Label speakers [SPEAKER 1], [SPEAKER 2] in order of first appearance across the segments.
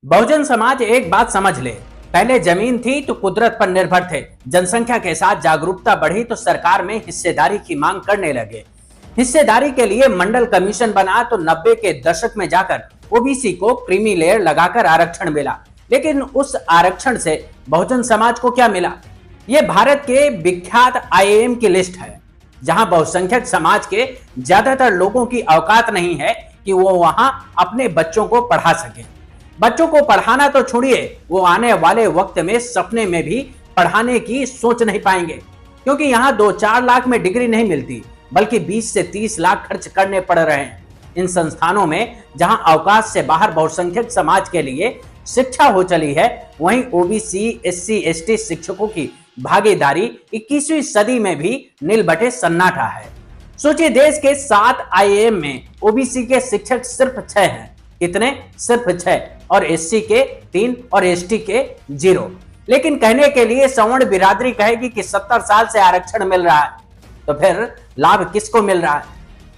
[SPEAKER 1] बहुजन समाज एक बात समझ ले। पहले जमीन थी तो कुदरत पर निर्भर थे। जनसंख्या के साथ जागरूकता बढ़ी तो सरकार में हिस्सेदारी की मांग करने लगे। हिस्सेदारी के लिए मंडल कमीशन बना तो 90 के दशक में जाकर ओबीसी को क्रीमी लेयर लगाकर आरक्षण मिला। लेकिन उस आरक्षण से बहुजन समाज को क्या मिला? यह भारत के विख्यात आईआईएम की लिस्ट है, जहां बहुसंख्यक समाज के ज्यादातर लोगों की औकात नहीं है कि वो वहां अपने बच्चों को पढ़ा सके। बच्चों को पढ़ाना तो छोड़िए, वो आने वाले वक्त में सपने में भी पढ़ाने की सोच नहीं पाएंगे, क्योंकि यहाँ 2-4 लाख में डिग्री नहीं मिलती, बल्कि 20 से 30 लाख खर्च करने पड़ रहे हैं। इन संस्थानों में जहां अवकाश से बाहर बहुसंख्यक समाज के लिए शिक्षा हो चली है, वहीं ओबीसी, एससी, एसटी शिक्षकों की भागीदारी 21वीं सदी में भी नीलबटे सन्नाटा है। सोचिए, देश के 7 आईआईएम में ओबीसी के शिक्षक सिर्फ 6 हैं। कितने? सिर्फ 6, और एससी के 3 और एसटी के 0। लेकिन कहने के लिए सवर्ण बिरादरी कहेगी कि 70 साल से आरक्षण मिल रहा है, तो फिर लाभ किसको मिल रहा है?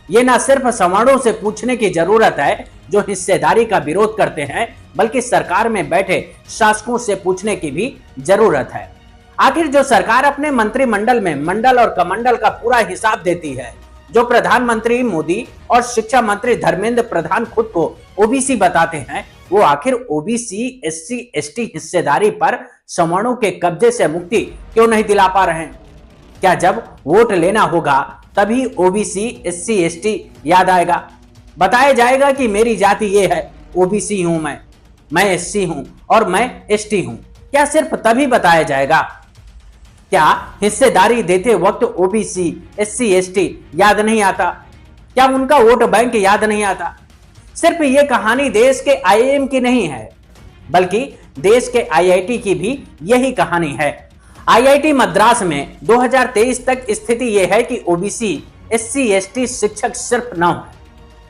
[SPEAKER 1] ये ना सिर्फ सवर्णों से पूछने की जरूरत है जो हिस्सेदारी का विरोध करते हैं, बल्कि सरकार में बैठे शासकों से पूछने की भी जरूरत है। आखिर जो सरकार अपने मंत्रिमंडल में मंडल और कमंडल का पूरा हिसाब देती है, जो प्रधानमंत्री मोदी और शिक्षा मंत्री धर्मेंद्र प्रधान खुद को ओबीसी बताते हैं, वो आखिर ओबीसी, एससी, एसटी हिस्सेदारी पर सवर्णों के कब्जे से मुक्ति क्यों नहीं दिला पा रहे हैं? क्या जब वोट लेना होगा तभी ओबीसी, एससी, एसटी याद आएगा? बताया जाएगा कि मेरी जाति ये है, ओबीसी हूं मैं एससी हूं और मैं एसटी हूं। क्या सिर्फ तभी बताया जाएगा? क्या हिस्सेदारी देते वक्त ओबीसी, एससी, एसटी याद नहीं आता? क्या उनका वोट बैंक याद नहीं आता? सिर्फ ये कहानी देश के आईआईएम की नहीं है, बल्कि देश के आईआईटी की भी यही कहानी है। आईआईटी मद्रास में 2023 तक स्थिति यह है कि ओबीसी, एससी, एसटी शिक्षक सिर्फ 9 है,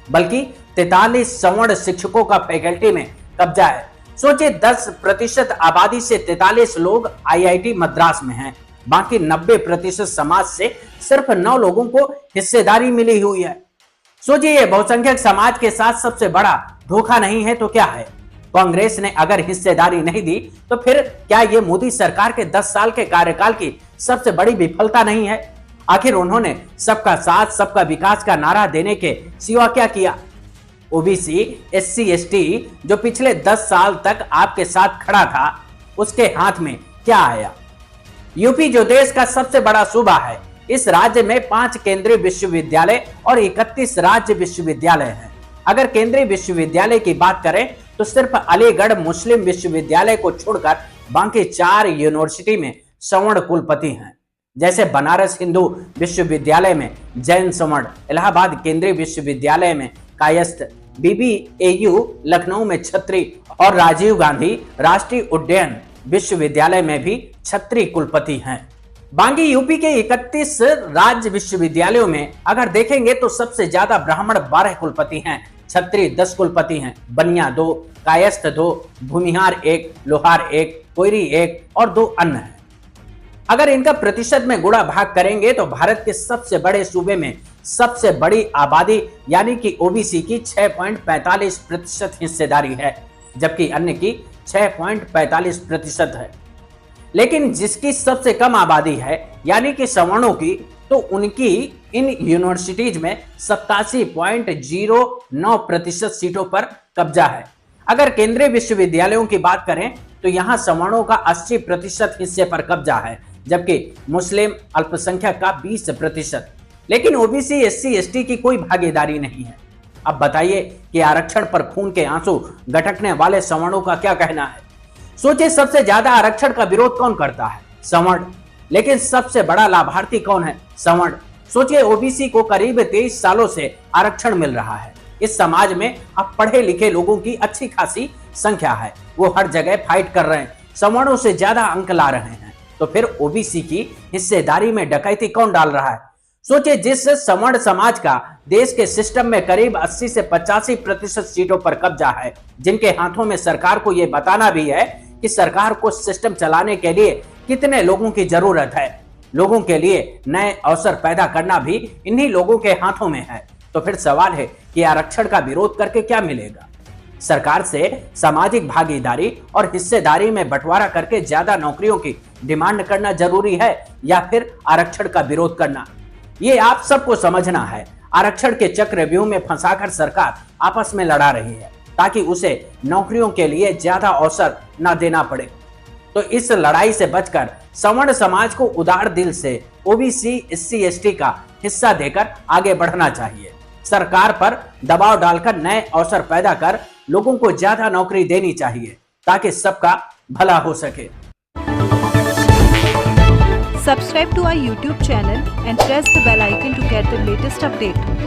[SPEAKER 1] बल्कि 43 सवर्ण शिक्षकों का फैकल्टी में कब्जा है। सोचिए, 10% आबादी से 43 लोग आईआईटी मद्रास में हैं। बाकी 90% समाज से सिर्फ 9 लोगों को हिस्सेदारी मिली हुई है। सोचिए, ये बहुसंख्यक समाज के साथ सबसे बड़ा धोखा नहीं है तो क्या है? कांग्रेस ने अगर हिस्सेदारी नहीं दी तो फिर क्या ये मोदी सरकार के 10 साल के कार्यकाल की सबसे बड़ी विफलता नहीं है? आखिर उन्होंने सबका साथ, सबका विकास का नारा देने के सिवा क्या किया? ओबीसी, एससी, एसटी जो पिछले 10 साल तक आपके साथ खड़ा था, उसके हाथ में क्या आया? यूपी जो देश का सबसे बड़ा सूबा है, इस राज्य में 5 केंद्रीय विश्वविद्यालय और 31 राज्य विश्वविद्यालय हैं। अगर केंद्रीय विश्वविद्यालय की बात करें तो सिर्फ अलीगढ़ मुस्लिम विश्वविद्यालय को छोड़कर बाकी 4 यूनिवर्सिटी में सवर्ण कुलपति हैं, जैसे बनारस हिंदू विश्वविद्यालय में जैन सवर्ण, इलाहाबाद केंद्रीय विश्वविद्यालय में कायस्थ, बीबीएयू लखनऊ में छत्री और राजीव गांधी राष्ट्रीय उड्डयन विश्वविद्यालय में भी छत्री कुलपति हैं। बाकी यूपी के 31 राज्य विश्वविद्यालयों में अगर देखेंगे तो सबसे ज्यादा ब्राह्मण 12 कुलपति हैं, छत्री 10 कुलपति हैं, बनिया 2, कायस्थ 2, भूमिहार 1, लोहार 1, कोयरी 1 और 2 अन्य हैं। अगर इनका प्रतिशत में गुणा भाग करेंगे तो भारत के सबसे बड़े सूबे में सबसे बड़ी आबादी यानी कि ओबीसी की 6.45% हिस्सेदारी है, जबकि अन्य की 6.45% है। लेकिन जिसकी सबसे कम आबादी है यानी कि सवर्णों की, तो उनकी इन यूनिवर्सिटीज में 87.09% सीटों पर कब्जा है। अगर केंद्रीय विश्वविद्यालयों की बात करें तो यहां सवर्णों का 80% हिस्से पर कब्जा है, जबकि मुस्लिम अल्पसंख्यक का 20%। लेकिन ओबीसी, एससी, एसटी की कोई भागीदारी नहीं है। अब बताइए कि आरक्षण पर खून के आंसू गटकने वाले सवर्णों का क्या कहना है? सोचिए, सबसे ज्यादा आरक्षण का विरोध कौन करता है? सवर्ण। लेकिन सबसे बड़ा लाभार्थी कौन है? सवर्ण। सोचिए, ओबीसी को करीब 23 सालों से आरक्षण मिल रहा है। इस समाज में अब पढ़े लिखे लोगों की अच्छी खासी संख्या है, वो हर जगह फाइट कर रहे हैं, सवर्णों से ज्यादा अंक ला रहे हैं। तो फिर ओबीसी की हिस्सेदारी में डकैती कौन डाल रहा है? सोचिए, जिस सवर्ण समाज का देश के सिस्टम में करीब 80 से 85% सीटों पर कब्जा है, जिनके हाथों में सरकार को यह बताना भी है कि सरकार को सिस्टम चलाने के लिए कितने लोगों की जरूरत है, लोगों के लिए नए अवसर पैदा करना भी इन्हीं लोगों के हाथों में है। तो फिर सवाल है कि आरक्षण का विरोध करके क्या मिलेगा? सरकार से सामाजिक भागीदारी और हिस्सेदारी में बंटवारा करके ज्यादा नौकरियों की डिमांड करना जरूरी है या फिर आरक्षण का विरोध करना, ये आप सबको समझना है। आरक्षण के चक्रव्यूह में फंसाकर सरकार आपस में लड़ा रही है ताकि उसे नौकरियों के लिए ज्यादा अवसर न देना पड़े। तो इस लड़ाई से बचकर सवर्ण समाज को उदार दिल से ओबीसी, एससी, एसटी का हिस्सा देकर आगे बढ़ना चाहिए। सरकार पर दबाव डालकर नए अवसर पैदा कर लोगों को ज्यादा नौकरी देनी चाहिए ताकि सबका भला हो सके।
[SPEAKER 2] Subscribe to our YouTube channel and press the bell icon to get the latest update.